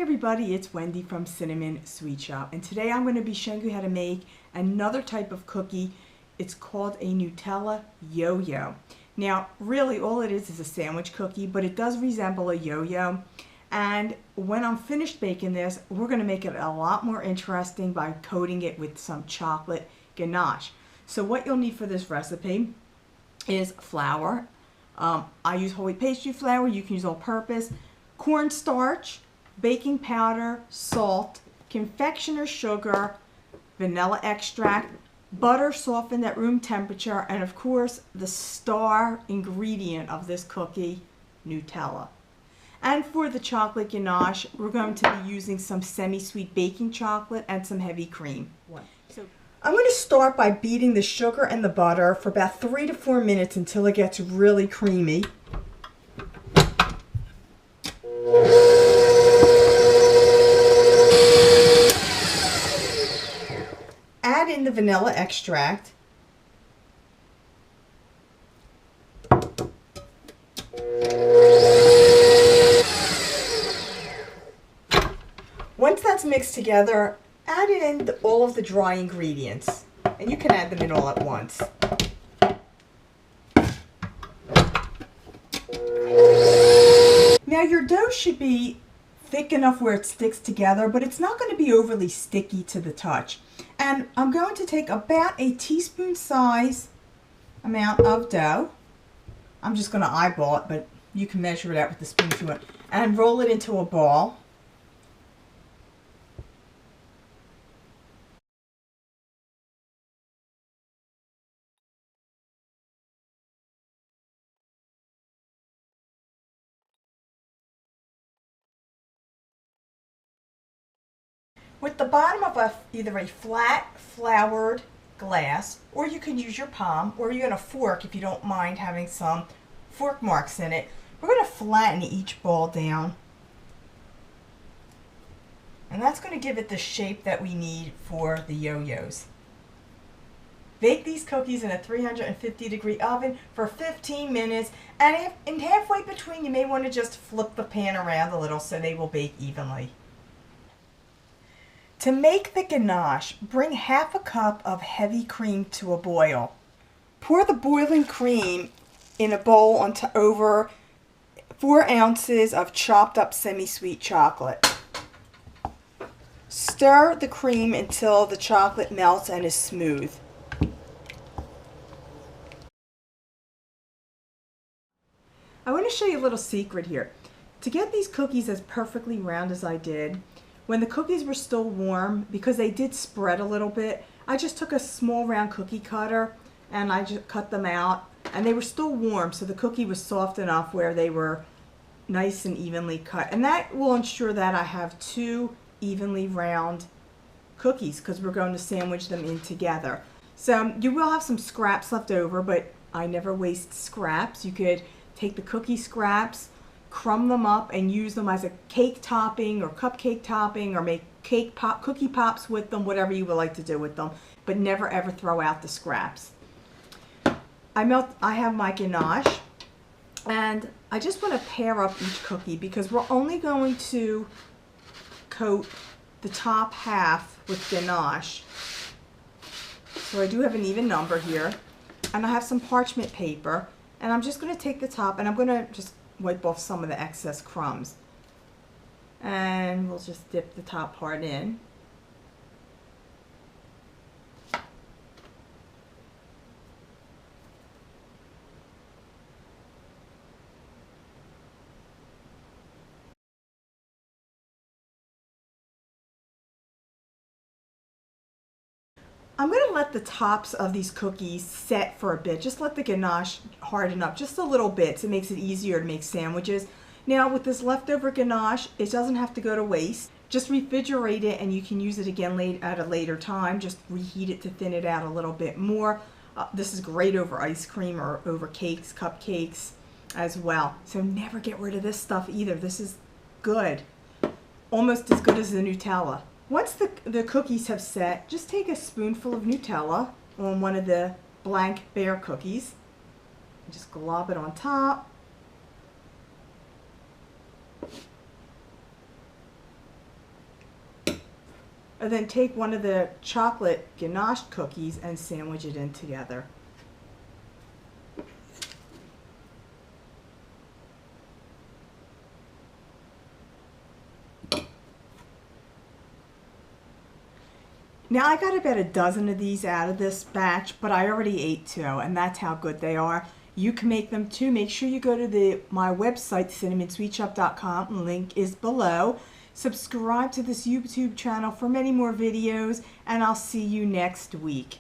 everybody, it's Wendy from Cinnamon Sweet Shop, and today I'm going to be showing you how to make another type of cookie. It's called a Nutella YoYo. Now really all it is a sandwich cookie, but it does resemble a yo-yo, and when I'm finished baking this, we're going to make it a lot more interesting by coating it with some chocolate ganache. So what you'll need for this recipe is flour. I use whole wheat pastry flour, you can use all-purpose, cornstarch, baking powder, salt, confectioner's sugar, vanilla extract, butter softened at room temperature, and of course the star ingredient of this cookie, Nutella. And for the chocolate ganache, we're going to be using some semi-sweet baking chocolate and some heavy cream. I'm going to start by beating the sugar and the butter for about 3 to 4 minutes until it gets really creamy. Add in the vanilla extract. Once that's mixed together, add in all of the dry ingredients, and you can add them in all at once. Now your dough should be thick enough where it sticks together, but it's not going to be overly sticky to the touch. And I'm going to take about a teaspoon size amount of dough. I'm just going to eyeball it, but you can measure it out with the spoon if you want, and roll it into a ball. With the bottom of either a flat, floured glass, or you can use your palm, or even a fork if you don't mind having some fork marks in it, we're going to flatten each ball down. And that's going to give it the shape that we need for the yo-yos. Bake these cookies in a 350-degree oven for 15 minutes, and in halfway between you may want to just flip the pan around a little so they will bake evenly. To make the ganache, bring half a cup of heavy cream to a boil. Pour the boiling cream in a bowl over 4 ounces of chopped up semi-sweet chocolate. Stir the cream until the chocolate melts and is smooth. I want to show you a little secret here. To get these cookies as perfectly round as I did, when the cookies were still warm, because they did spread a little bit, I just took a small round cookie cutter and I just cut them out, and they were still warm, so the cookie was soft enough where they were nice and evenly cut. And that will ensure that I have 2 evenly round cookies, because we're going to sandwich them in together. So you will have some scraps left over, but I never waste scraps. You could take the cookie scraps, crumb them up, and use them as a cake topping or cupcake topping, or make cookie pops with them, whatever you would like to do with them, but never ever throw out the scraps. I have my ganache, and I just want to pair up each cookie because we're only going to coat the top half with ganache. So I do have an even number here, and I have some parchment paper, and I'm just going to take the top and I'm going to just wipe off some of the excess crumbs, and we'll just dip the top part in. I'm going to let the tops of these cookies set for a bit. Just let the ganache harden up just a little bit so it makes it easier to make sandwiches. Now with this leftover ganache, it doesn't have to go to waste. Just refrigerate it and you can use it again at a later time. Just reheat it to thin it out a little bit more. This is great over ice cream or over cakes, cupcakes as well. So never get rid of this stuff either. This is good. Almost as good as the Nutella. Once the cookies have set, just take a spoonful of Nutella on one of the blank bare cookies. And just glob it on top. and then take one of the chocolate ganache cookies and sandwich it in together. Now I got about a dozen of these out of this batch, but I already ate 2, and that's how good they are. You can make them too. Make sure you go to my website, cinnamonsweetshoppe.com. Link is below. Subscribe to this YouTube channel for many more videos, and I'll see you next week.